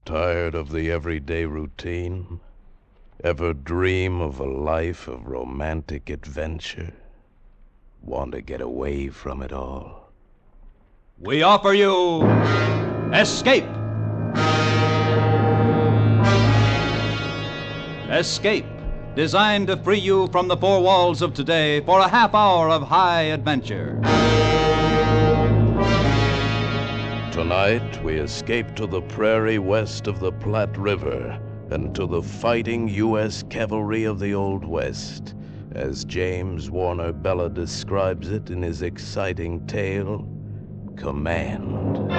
Tired of the everyday routine? Ever dream of a life of romantic adventure? Want to get away from it all? We offer you Escape. Escape, designed to free you from the four walls of today for a half hour of high adventure. Tonight, we escape to the prairie west of the Platte River and to the fighting U.S. cavalry of the Old West, as James Warner Bella describes it in his exciting tale, Command.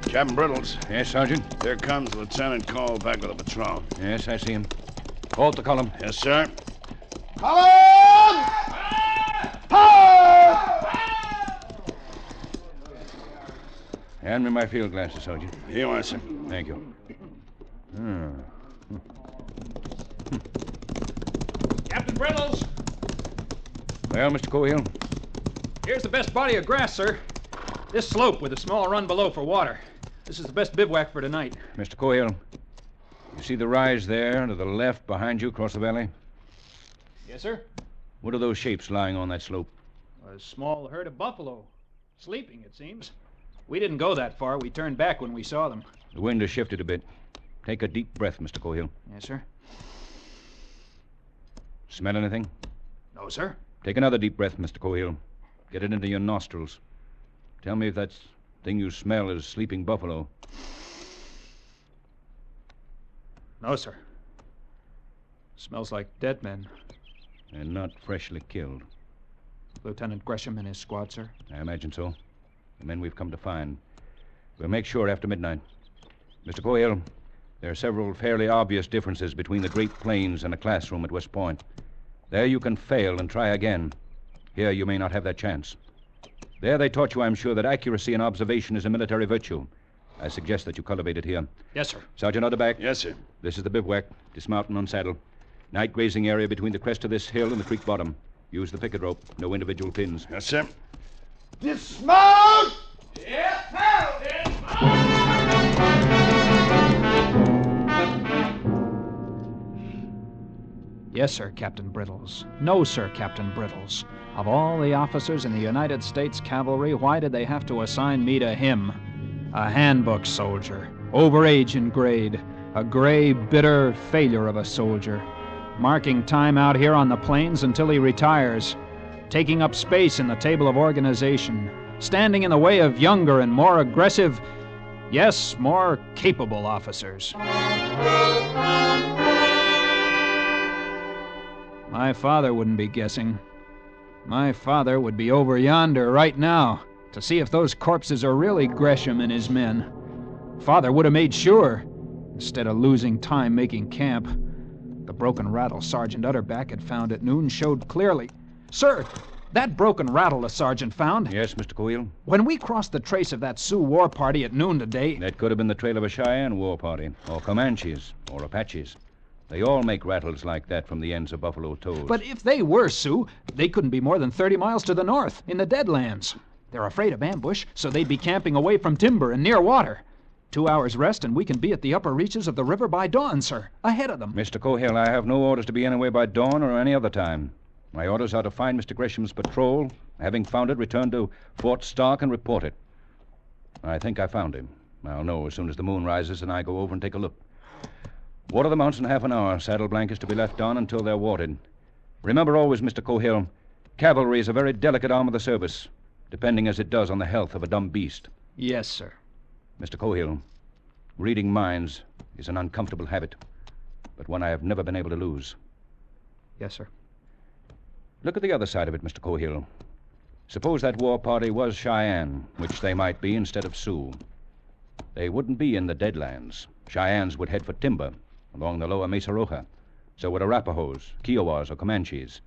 Captain Brittles. Yes, Sergeant? Here comes Lieutenant Cole back with a patrol. Yes, I see him. Halt the column. Yes, sir. Column! Hand me my field glasses, Sergeant. Here you are, sir. Thank you. Captain Brittles, Well, Mr. Cohill? here's the best body of grass, sir. This slope with a small run below for water. This is the best bivouac for tonight. Mr. Cohill, you see the rise there to the left behind you across the valley? Yes, sir. What are those shapes lying on that slope? A small herd of buffalo. Sleeping, it seems. We didn't go that far. We turned back when we saw them. The wind has shifted a bit. Take a deep breath, Mr. Cohill. Yes, sir. Smell anything? No, sir. Take another deep breath, Mr. Cohill. Get it into your nostrils. Tell me if that thing you smell is sleeping buffalo. No, sir. Smells like dead men. And not freshly killed. Lieutenant Gresham and his squad, sir. I imagine so. The men we've come to find. We'll make sure after midnight. Mr. Cohill, there are several fairly obvious differences between the Great Plains and a classroom at West Point. There you can fail and try again. Here you may not have that chance. There they taught you, I'm sure, that accuracy in observation is a military virtue. I suggest that you cultivate it here. Yes, sir. Sergeant Utterback. Yes, sir. This is the bivouac. Dismount and unsaddle. Night grazing area between the crest of this hill and the creek bottom. Use the picket rope. No individual pins. Yes, sir. Dismount! Yes, sir, Captain Brittles. No, sir, Captain Brittles. Of all the officers in the United States Cavalry, why did they have to assign me to him? A handbook soldier, over age and grade, a gray, bitter failure of a soldier, marking time out here on the plains until he retires, taking up space in the table of organization, standing in the way of younger and more aggressive, yes, more capable officers. My father wouldn't be guessing. My father would be over yonder right now to see if those corpses are really Gresham and his men. Father would have made sure, instead of losing time making camp. The broken rattle Sergeant Utterback had found at noon showed clearly. Sir, that broken rattle the sergeant found. Yes, Mr. Cohill? When we crossed the trace of that Sioux war party at noon today... That could have been the trail of a Cheyenne war party, or Comanches, or Apaches. They all make rattles like that from the ends of buffalo toes. But if they were Sioux, they couldn't be more than 30 miles to the north, in the Deadlands. They're afraid of ambush, so they'd be camping away from timber and near water. 2 hours rest, and we can be at the upper reaches of the river by dawn, sir. Ahead of them. Mr. Cohill, I have no orders to be anywhere by dawn or any other time. My orders are to find Mr. Gresham's patrol. Having found it, return to Fort Stark and report it. I think I found him. I'll know as soon as the moon rises and I go over and take a look. Water the mounts in half an hour. Saddle blankets to be left on until they're watered. Remember always, Mr. Cohill, cavalry is a very delicate arm of the service, depending as it does on the health of a dumb beast. Yes, sir. Mr. Cohill, reading minds is an uncomfortable habit, but one I have never been able to lose. Yes, sir. Look at the other side of it, Mr. Cohill. Suppose that war party was Cheyenne, which they might be instead of Sioux. They wouldn't be in the Deadlands. Cheyennes would head for timber along the lower Mesa Roja. So would Arapahoes, Kiowas, or Comanches.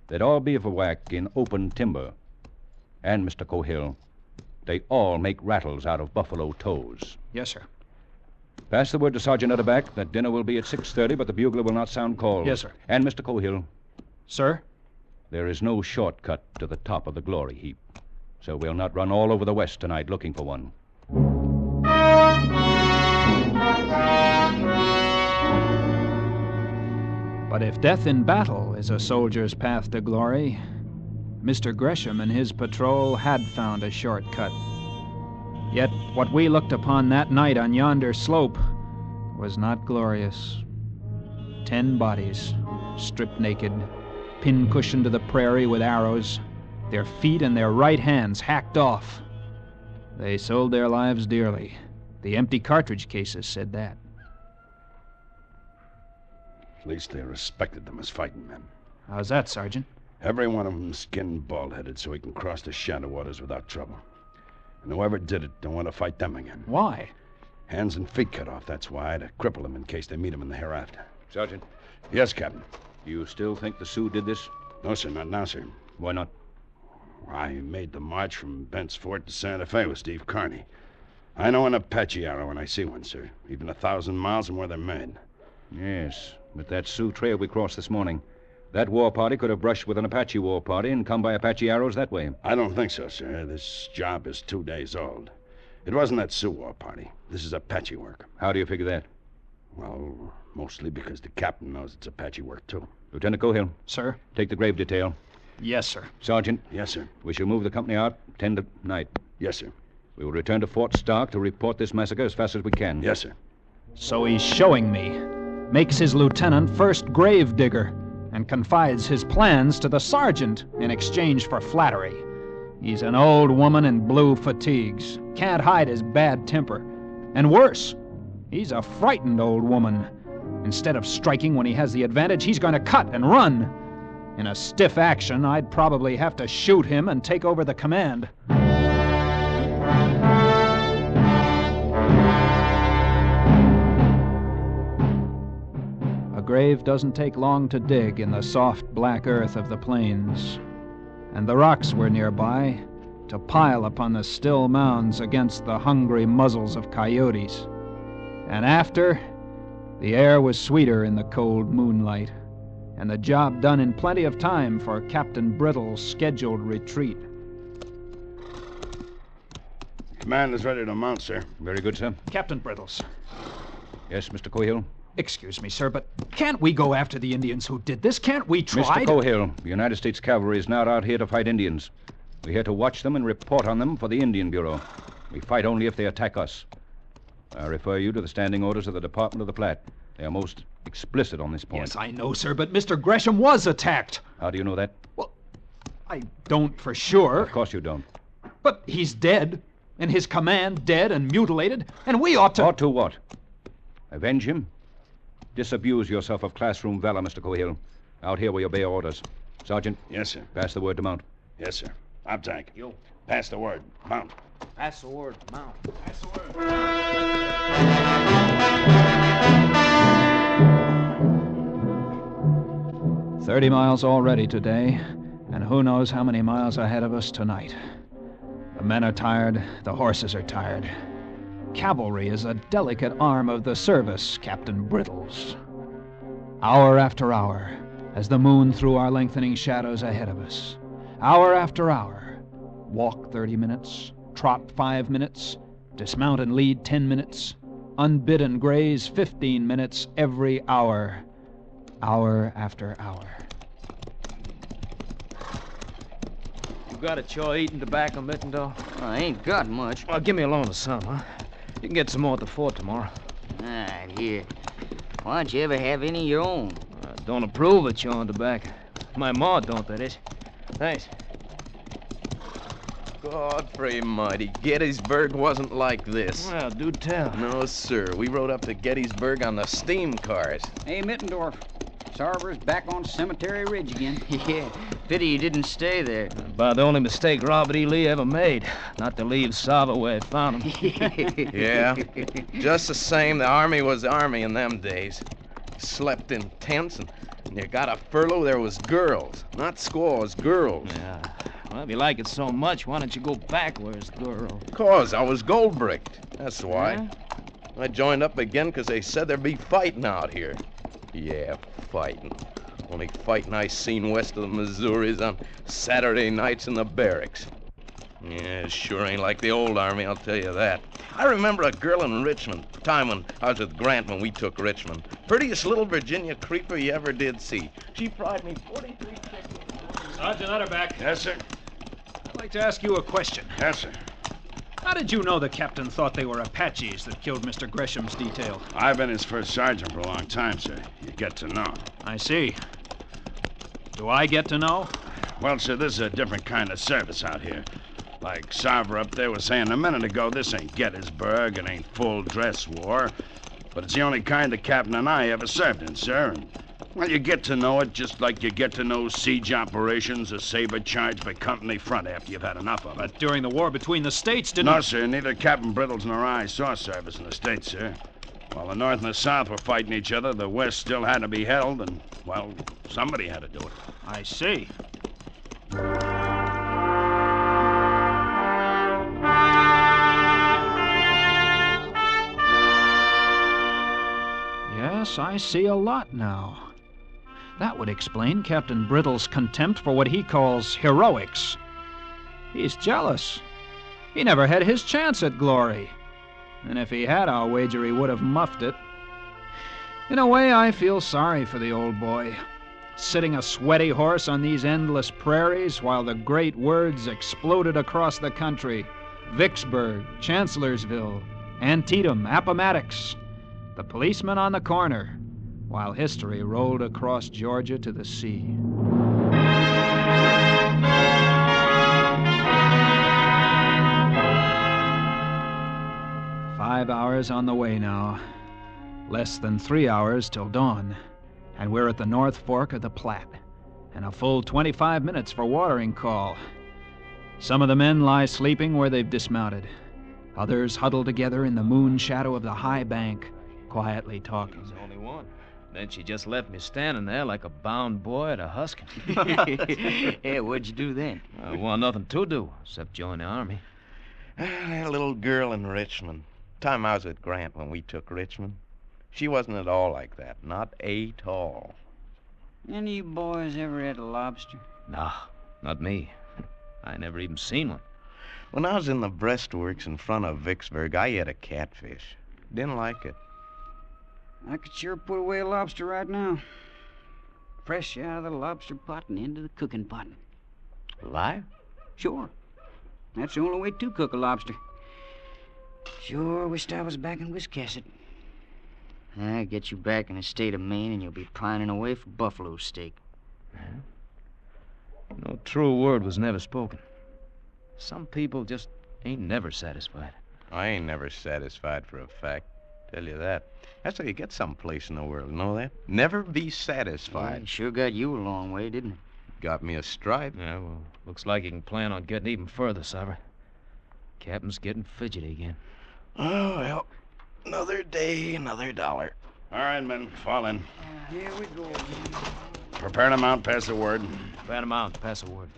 They'd all bivouac in open timber. And, Mr. Cohill, They all make rattles out of buffalo toes. Yes, sir. Pass the word to Sergeant Utterback that dinner will be at 6:30, but the bugler will not sound call. Yes, sir. And Mr. Cohill, Sir? there is no shortcut to the top of the glory heap, so we'll not run all over the West tonight looking for one. But if death in battle is a soldier's path to glory, Mr. Gresham and his patrol had found a shortcut. Yet what we looked upon that night on yonder slope was not glorious. 10 bodies, stripped naked, pin-cushioned to the prairie with arrows, their feet and their right hands hacked off. They sold their lives dearly. The empty cartridge cases said that. At least they respected them as fighting men. How's that, Sergeant? Every one of them skinned bald-headed so he can cross the shadow waters without trouble. And whoever did it don't want to fight them again. Why? Hands and feet cut off, that's why, to cripple them in case they meet him in the hereafter. Sergeant, Yes, Captain. you still think the Sioux did this? No, sir, not now, sir. Why not? I made the march from Bent's Fort to Santa Fe with Steve Kearney. I know an Apache arrow when I see one, sir. Even 1,000 miles from where they're made. Yes, but that Sioux trail we crossed this morning, that war party could have brushed with an Apache war party and come by Apache arrows that way. I don't think so, sir. This job is 2 days old. It wasn't that Sioux war party. This is Apache work. How do you figure that? Well, mostly because the captain knows it's Apache work, too. Lieutenant Cohill, Sir? take the grave detail. Yes, sir. Sergeant, Yes, sir. we shall move the company out 10 to night. Yes, sir. We will return to Fort Stark to report this massacre as fast as we can. Yes, sir. So he's showing me. Makes his lieutenant first grave digger and confides his plans to the sergeant in exchange for flattery. He's an old woman in blue fatigues. Can't hide his bad temper. And worse, he's a frightened old woman. Instead of striking when he has the advantage, he's going to cut and run. In a stiff action, I'd probably have to shoot him and take over the command. A grave doesn't take long to dig in the soft black earth of the plains, and the rocks were nearby to pile upon the still mounds against the hungry muzzles of coyotes. And after, the air was sweeter in the cold moonlight, and the job done in plenty of time for Captain Brittle's scheduled retreat. Command is ready to mount, sir. Very good, sir. Captain Brittles. Yes, Mr. Cohill? Excuse me, sir, but can't we go after the Indians who did this? Can't we try? Mr. Cohill, the United States Cavalry is not out here to fight Indians. We're here to watch them and report on them for the Indian Bureau. We fight only if they attack us. I refer you to the standing orders of the Department of the Platte. They are most explicit on this point. Yes, I know, sir, but Mr. Gresham was attacked. How do you know that? Well, I don't for sure. Of course you don't. But he's dead, and his command dead and mutilated, and we ought to... Ought to what? Avenge him? Disabuse yourself of classroom valor, Mr. Cohill. Out here we obey orders. Sergeant, Yes, sir. pass the word to mount. Yes, sir. Uptank. You. Pass the word. Mount. Pass the word, mount. Pass the word. 30 miles already today, and who knows how many miles ahead of us tonight. The men are tired, the horses are tired. Cavalry is a delicate arm of the service, Captain Brittles. Hour after hour, as the moon threw our lengthening shadows ahead of us. Hour after hour, walk 30 minutes, trot 5 minutes, dismount and lead 10 minutes, unbidden graze 15 minutes every hour. Hour after hour. You got a chore eating tobacco, Mittendorf? I ain't got much. Well, give me a loan of some, huh? You can get some more at the fort tomorrow. All right, here. Why don't you ever have any of your own? I don't approve of chewing tobacco. My ma don't, that is. Thanks. Godfrey mighty, Gettysburg wasn't like this. Well, do tell. No, sir. We rode up to Gettysburg on the steam cars. Hey, Mittendorf. Sarver's back on Cemetery Ridge again. Yeah, pity you didn't stay there. About the only mistake Robert E. Lee ever made, not to leave Sava where he found him. Yeah. Just the same, the Army was the Army in them days. Slept in tents, and you got a furlough, there was girls. Not squaws, girls. Yeah. Well, if you like it so much, why don't you go back where it's girl? 'Cause I was gold-bricked. That's why. Huh? I joined up again 'cause they said there'd be fighting out here. Yeah, fighting. Only fighting I seen west of the Missouris on Saturday nights in the barracks. Yeah, it sure ain't like the old army, I'll tell you that. I remember a girl in Richmond, time when I was with Grant when we took Richmond. Prettiest little Virginia creeper you ever did see. She fried me 43 chickens. Sergeant Utterback, Yes, sir. I'd like to ask you a question. Yes, sir. How did you know the captain thought they were Apaches that killed Mr. Gresham's detail? I've been his first sergeant for a long time, sir. You get to know. I see. Do I get to know? Well, sir, this is a different kind of service out here. Like Sarver up there was saying a minute ago, this ain't Gettysburg, it ain't full-dress war. But it's the only kind the captain and I ever served in, sir. And, well, you get to know it just like you get to know siege operations or saber charge by company front after you've had enough of it. But during the war between the states, didn't... No, sir, neither Captain Brittles nor I saw service in the States, sir. While the North and the South were fighting each other, the West still had to be held, and, well, somebody had to do it. I see. Yes, I see a lot now. That would explain Captain Brittle's contempt for what he calls heroics. He's jealous. He never had his chance at glory. And if he had, I'll wager he would have muffed it. In a way, I feel sorry for the old boy. Sitting a sweaty horse on these endless prairies while the great words exploded across the country. Vicksburg, Chancellorsville, Antietam, Appomattox. The policeman on the corner, while history rolled across Georgia to the sea. 5 hours on the way now. Less than 3 hours till dawn. And we're at the North Fork of the Platte. And a full 25 minutes for watering call. Some of the men lie sleeping where they've dismounted. Others huddle together in the moon shadow of the high bank, quietly talking. There's only one. Then she just left me standing there like a bound boy at a husking. Yeah, what'd you do then? Well, nothing to do except join the army. That little girl in Richmond. Time I was with Grant when we took Richmond. She wasn't at all like that. Not at all. Any of you boys ever had a lobster? Nah, not me. I never even seen one. When I was in the breastworks in front of Vicksburg, I ate a catfish. Didn't like it. I could sure put away a lobster right now. Fresh out of the lobster pot and into the cooking pot. Live? Sure. That's the only way to cook a lobster. Sure wished I was back in Wiscasset. I get you back in the state of Maine and you'll be pining away for buffalo steak. No true word was never spoken. Some people just ain't never satisfied. I ain't never satisfied for a fact. Tell you that. That's how you get someplace in the world, know that? Never be Yeah, satisfied. it sure got you a long way, didn't it? Got me a stripe. Yeah, well, looks like you can plan on getting even further, Sarver. Captain's getting fidgety again. Oh, well, another day, another dollar. All right, men, fall in. Here we go. Prepare to mount, pass the word. Fan him out, pass a word.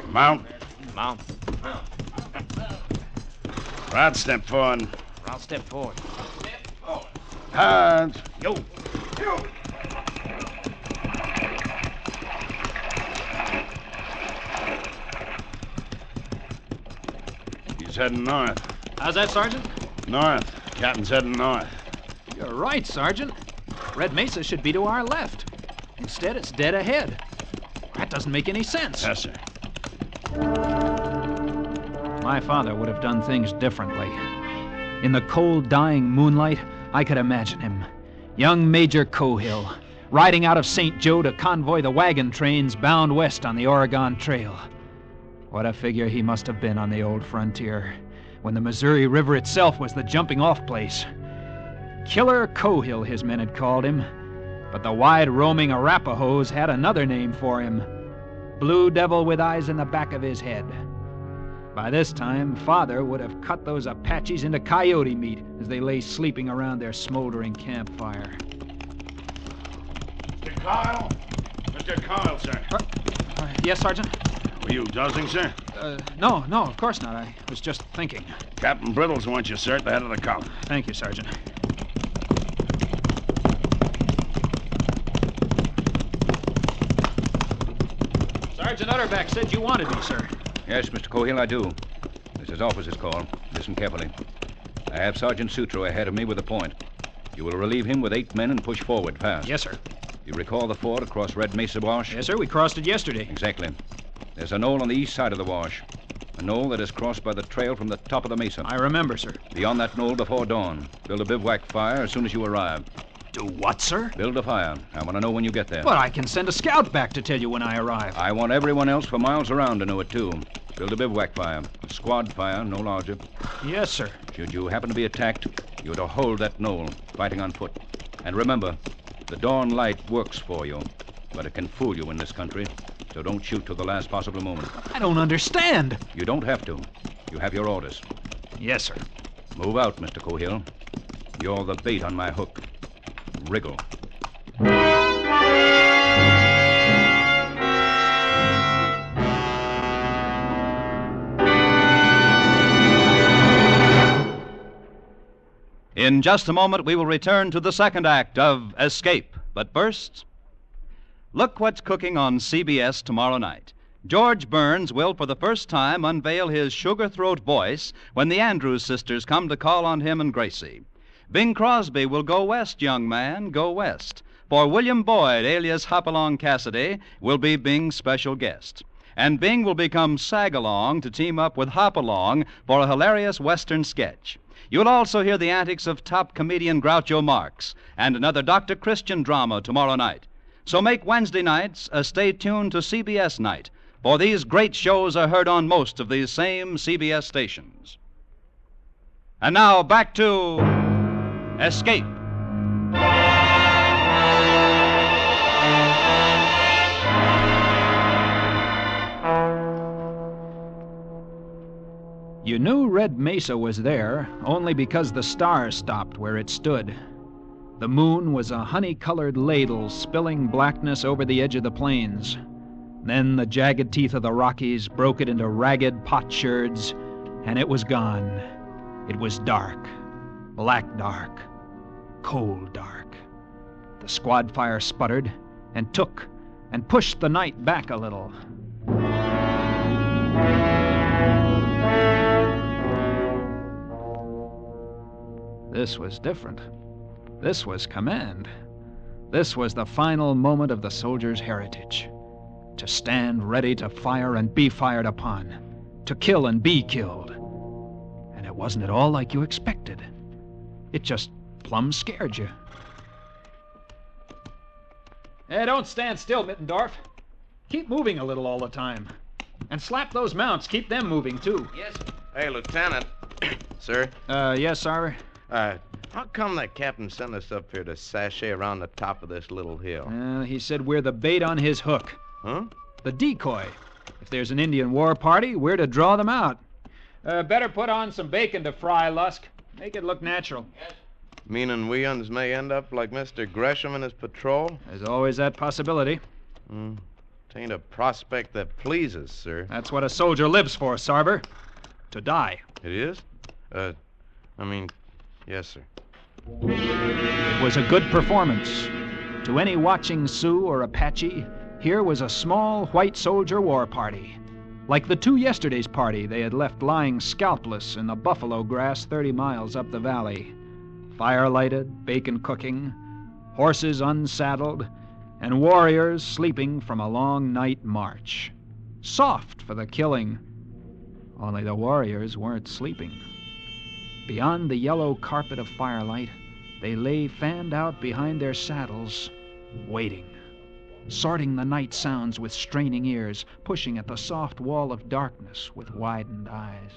Mount. Mount. Rod, step forward. I'll step forward. Hard. Yo. He's heading north. How's that, Sergeant? North. Captain's heading north. You're right, Sergeant. Red Mesa should be to our left. Instead, it's dead ahead. That doesn't make any sense. Yes, sir. My father would have done things differently. In the cold, dying moonlight, I could imagine him. Young Major Cohill, riding out of St. Joe to convoy the wagon trains bound west on the Oregon Trail. What a figure he must have been on the old frontier, when the Missouri River itself was the jumping-off place. Killer Cohill, his men had called him. But the wide-roaming Arapahoes had another name for him. Blue Devil with eyes in the back of his head. By this time, Father would have cut those Apaches into coyote meat as they lay sleeping around their smoldering campfire. Mr. Kyle? Mr. Kyle, sir. Yes, Sergeant? Were you dozing, sir? No, of course not. I was just thinking. Captain Brittles wants you, sir, at the head of the column. Thank you, Sergeant. Sergeant Utterback said you wanted me, sir. Yes, Mr. Cohill, I do. This is officer's call. Listen carefully. I have Sergeant Sutro ahead of me with a point. You will relieve him with 8 men and push forward fast. Yes, sir. You recall the ford across Red Mesa Wash? Yes, sir. We crossed it yesterday. Exactly. There's a knoll on the east side of the wash. A knoll that is crossed by the trail from the top of the mesa. I remember, sir. Be on that knoll before dawn. Build a bivouac fire as soon as you arrive. Do what, sir? Build a fire. I want to know when you get there. But I can send a scout back to tell you when I arrive. I want everyone else for miles around to know it, too. Build a bivouac fire. A squad fire, no larger. Yes, sir. Should you happen to be attacked, you're to hold that knoll, fighting on foot. And remember, the dawn light works for you, but it can fool you in this country, so don't shoot till the last possible moment. I don't understand. You don't have to. You have your orders. Yes, sir. Move out, Mr. Cohill. You're the bait on my hook. Wriggle. In just a moment, we will return to the second act of Escape. But first, look what's cooking on CBS tomorrow night. George Burns will, for the first time, unveil his sugar throat voice when the Andrews sisters come to call on him and Gracie. Bing Crosby will go west, young man, go west. For William Boyd, alias Hopalong Cassidy, will be Bing's special guest. And Bing will become Sagalong to team up with Hopalong for a hilarious Western sketch. You'll also hear the antics of top comedian Groucho Marx and another Dr. Christian drama tomorrow night. So make Wednesday nights a stay tuned to CBS night, for these great shows are heard on most of these same CBS stations. And now back to Escape. You knew Red Mesa was there only because the stars stopped where it stood. The moon was a honey-colored ladle spilling blackness over the edge of the plains. Then the jagged teeth of the Rockies broke it into ragged potsherds, and it was gone. It was dark, black dark, cold dark. The squad fire sputtered and took and pushed the night back a little. This was different. This was command. This was the final moment of the soldier's heritage. To stand ready to fire and be fired upon. To kill and be killed. And it wasn't at all like you expected. It just plumb scared you. Hey, don't stand still, Mittendorf. Keep moving a little all the time. And slap those mounts. Keep them moving, too. Yes. Hey, Lieutenant. Sir? Yes, Sarver? How come that captain sent us up here to sashay around the top of this little hill? He said we're the bait on his hook. Huh? The decoy. If there's an Indian war party, we're to draw them out. Better put on some bacon to fry, Lusk. Make it look natural. Yes. Meaning we uns may end up like Mr. Gresham and his patrol? There's always that possibility. Tain't a prospect that pleases, sir. That's what a soldier lives for, Sarver. To die. It is? Yes, sir. It was a good performance. To any watching Sioux or Apache, here was a small white soldier war party. Like the two yesterday's party they had left lying scalpless in the buffalo grass 30 miles up the valley. Fire lighted, bacon cooking, horses unsaddled, and warriors sleeping from a long night march. Soft for the killing, only the warriors weren't sleeping. Beyond the yellow carpet of firelight, they lay fanned out behind their saddles, waiting, sorting the night sounds with straining ears, pushing at the soft wall of darkness with widened eyes.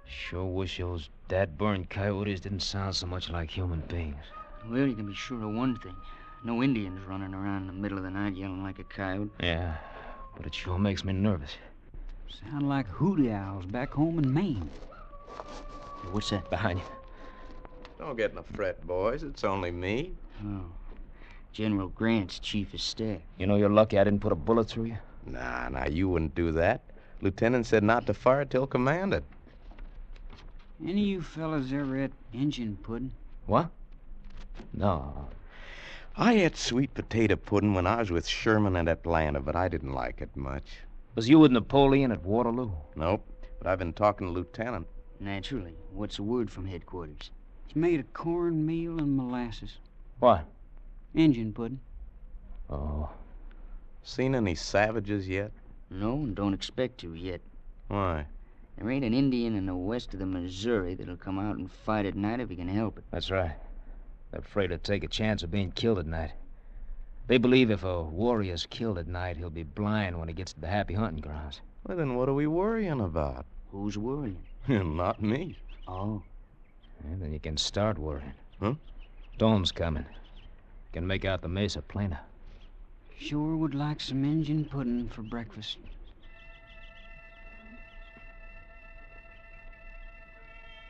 Sure wish those dad-burned coyotes didn't sound so much like human beings. Well, you can be sure of one thing. No Indians running around in the middle of the night yelling like a coyote. Yeah, but it sure makes me nervous. Sound like hooty owls back home in Maine. Hey, what's that? Behind you. Don't get in a fret, boys. It's only me. Oh. General Grant's chief of staff. You know you're lucky I didn't put a bullet through you? Nah, you wouldn't do that. Lieutenant said not to fire till commanded. Any of you fellas ever ate Injun pudding? What? No. I ate sweet potato pudding when I was with Sherman at Atlanta, but I didn't like it much. Was you with Napoleon at Waterloo? Nope, but I've been talking to Lieutenant. Naturally. What's the word from headquarters? It's made of corn meal and molasses. What? Injun pudding. Oh. Seen any savages yet? No, and don't expect to yet. Why? There ain't an Indian in the west of the Missouri that'll come out and fight at night if he can help it. That's right. They're afraid to take a chance of being killed at night. They believe if a warrior's killed at night, he'll be blind when he gets to the happy hunting grounds. Well, then what are we worrying about? Who's worrying? Not me. Oh. And then you can start worrying. Huh? Storm's coming. Can make out the mesa plainer. Sure would like some Injun pudding for breakfast.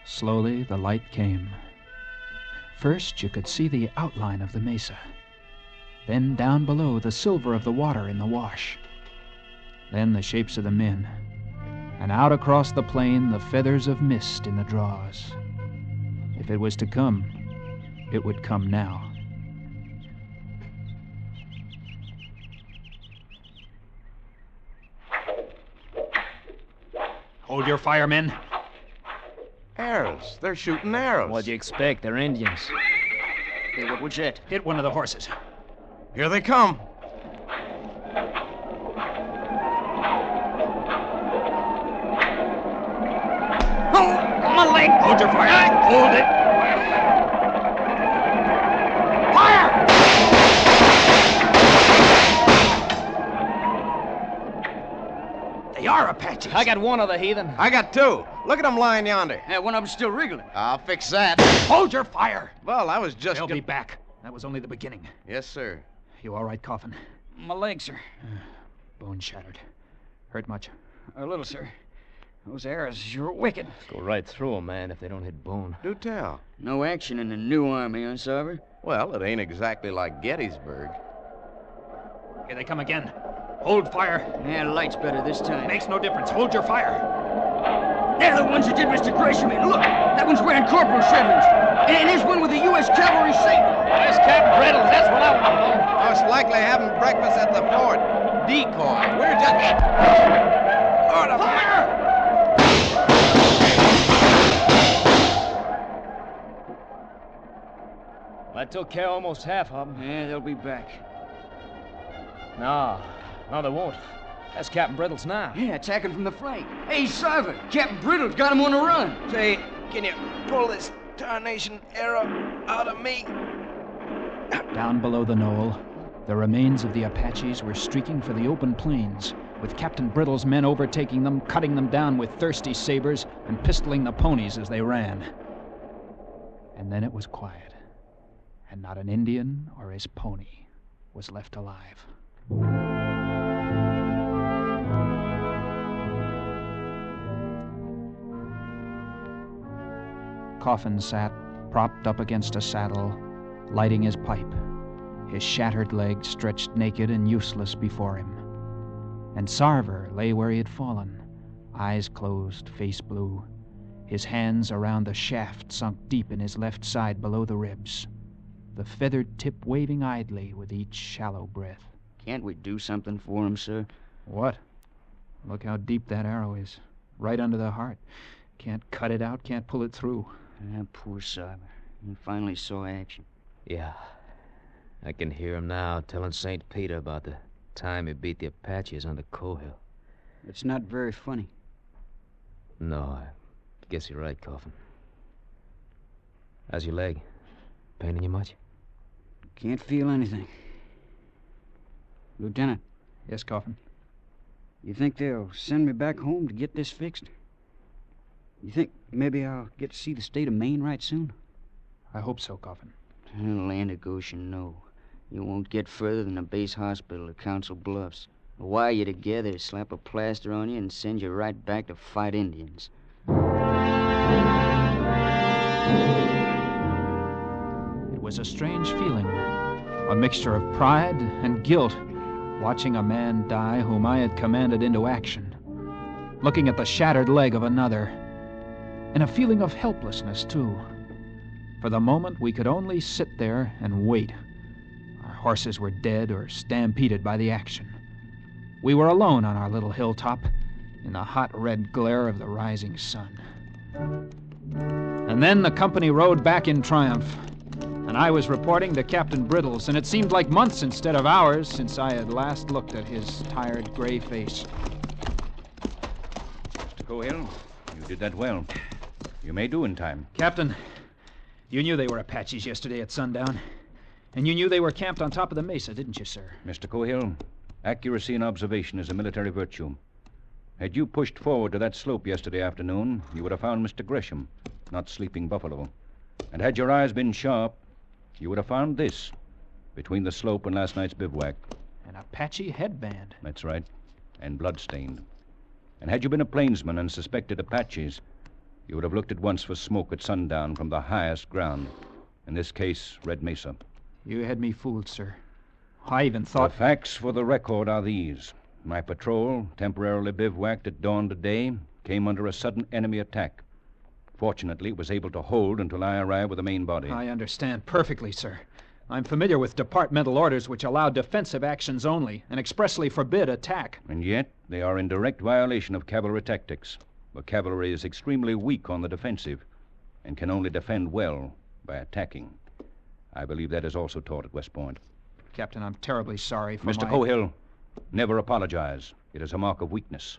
Slowly, the light came. First, you could see the outline of the mesa. Then, down below, the silver of the water in the wash. Then, the shapes of the men. And out across the plain, the feathers of mist in the draws. If it was to come, it would come now. Hold your fire, men. Arrows. They're shooting arrows. What'd you expect? They're Indians. Hey, what's that? Hit one of the horses. Here they come. Oh, my leg! Hold your fire. Hold it. Fire! They are Apaches. I got one of the heathen. I got two. Look at them lying yonder. Yeah, one of them's still wriggling. I'll fix that. Hold your fire. Well, I was just... They'll be back. That was only the beginning. Yes, sir. You all right, Coffin? My leg, sir. Bone shattered. Hurt much? A little, sir. Those arrows sure wicked. Go right through 'em, man, if they don't hit bone. Do tell. No action in the new army, huh, Sarver? Well, it ain't exactly like Gettysburg. Here they come again. Hold fire. Yeah, the light's better this time. Makes no difference. Hold your fire. They're the ones that did Mr. Gresham in. Look, that one's wearing corporal chevrons. And here's one with the U.S. Cavalry safe. Where's Captain Brittles? That's what I want to know. Most likely having breakfast at the fort. Decoy. We're just... Order fire! Well, that took care of almost half of them. Yeah, they'll be back. No, they won't. That's Captain Brittles now. Yeah, attacking from the flank. Hey, Sarver, Captain Brittle's got him on the run. Say, can you pull this tarnation arrow out of me? Down below the knoll, the remains of the Apaches were streaking for the open plains, with Captain Brittle's men overtaking them, cutting them down with thirsty sabers, and pistoling the ponies as they ran. And then it was quiet, and not an Indian or his pony was left alive. Coffin sat, propped up against a saddle, lighting his pipe, his shattered leg stretched naked and useless before him. And Sarver lay where he had fallen, eyes closed, face blue, his hands around the shaft sunk deep in his left side below the ribs, the feathered tip waving idly with each shallow breath. Can't we do something for him, sir? What? Look how deep that arrow is. Right under the heart. Can't cut it out, can't pull it through. Poor Sarver. He finally saw action. Yeah. I can hear him now telling St. Peter about the time he beat the Apaches on the Cohill. It's not very funny. No, I guess you're right, Coffin. How's your leg? Paining you much? Can't feel anything. Lieutenant, Yes, Coffin? you think they'll send me back home to get this fixed? You think maybe I'll get to see the state of Maine right soon? I hope so, Coffin. Land of Goshen, no. You won't get further than a base hospital at Council Bluffs. Wire you together, slap a plaster on you, and send you right back to fight Indians. It was a strange feeling, A mixture of pride and guilt, watching a man die whom I had commanded into action, looking at the shattered leg of another, and a feeling of helplessness, too. For the moment, we could only sit there and wait. Our horses were dead or stampeded by the action. We were alone on our little hilltop in the hot red glare of the rising sun. And then the company rode back in triumph, and I was reporting to Captain Brittles, and it seemed like months instead of hours since I had last looked at his tired gray face. Mr. Cohill, you did that well. You may do in time. Captain, you knew they were Apaches yesterday at sundown, and you knew they were camped on top of the mesa, didn't you, sir? Mr. Cohill, accuracy in observation is a military virtue. Had you pushed forward to that slope yesterday afternoon, you would have found Mr. Gresham, not Sleeping Buffalo. And had your eyes been sharp, you would have found this, between the slope and last night's bivouac. An Apache headband. That's right, and bloodstained. And had you been a plainsman and suspected Apaches, you would have looked at once for smoke at sundown from the highest ground. In this case, Red Mesa. You had me fooled, sir. I even thought... The facts for the record are these. My patrol, temporarily bivouacked at dawn today, came under a sudden enemy attack. Fortunately, it was able to hold until I arrived with the main body. I understand perfectly, sir. I'm familiar with departmental orders which allow defensive actions only and expressly forbid attack. And yet, they are in direct violation of cavalry tactics. The cavalry is extremely weak on the defensive and can only defend well by attacking. I believe that is also taught at West Point. Captain, I'm terribly sorry for Mr. Cohill, never apologize. It is a mark of weakness.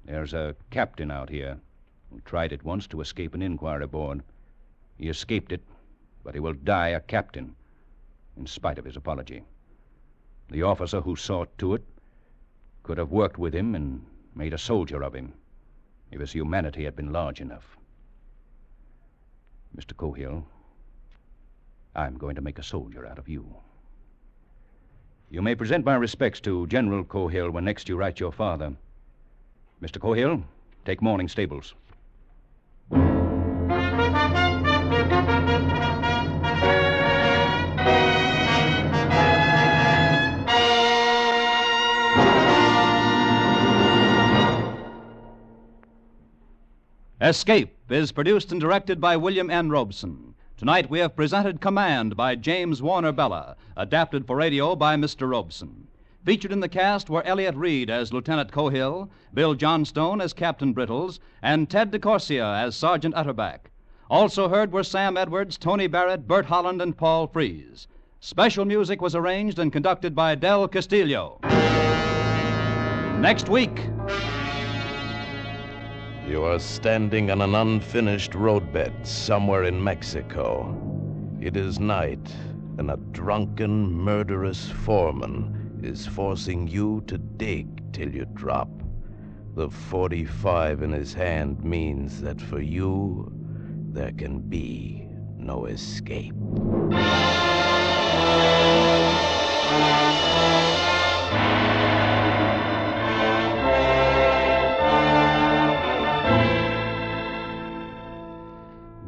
There's a captain out here who tried at once to escape an inquiry board. He escaped it, but he will die a captain, in spite of his apology. The officer who saw to it could have worked with him and made a soldier of him, if his humanity had been large enough. Mr. Cohill, I'm going to make a soldier out of you. You may present my respects to General Cohill when next you write your father. Mr. Cohill, take morning stables. Escape is produced and directed by William N. Robeson. Tonight we have presented Command by James Warner Bella, adapted for radio by Mr. Robeson. Featured in the cast were Elliott Reed as Lieutenant Cohill, Bill Johnstone as Captain Brittles, and Ted DeCorsia as Sergeant Utterback. Also heard were Sam Edwards, Tony Barrett, Bert Holland, and Paul Frees. Special music was arranged and conducted by Del Castillo. Next week... You are standing on an unfinished roadbed somewhere in Mexico. It is night, and a drunken, murderous foreman is forcing you to dig till you drop. The .45 in his hand means that for you, there can be no escape.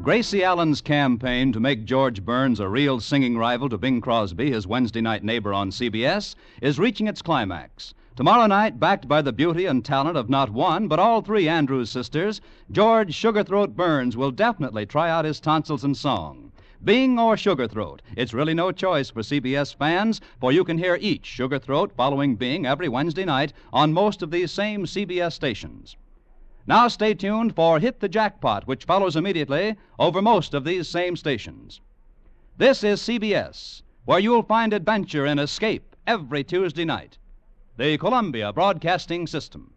Gracie Allen's campaign to make George Burns a real singing rival to Bing Crosby, his Wednesday night neighbor on CBS, is reaching its climax. Tomorrow night, backed by the beauty and talent of not one, but all three Andrews sisters, George Sugarthroat Burns will definitely try out his tonsils in song. Bing or Sugarthroat, it's really no choice for CBS fans, for you can hear each Sugarthroat following Bing every Wednesday night on most of these same CBS stations. Now stay tuned for Hit the Jackpot, which follows immediately over most of these same stations. This is CBS, where you'll find adventure and escape every Tuesday night. The Columbia Broadcasting System.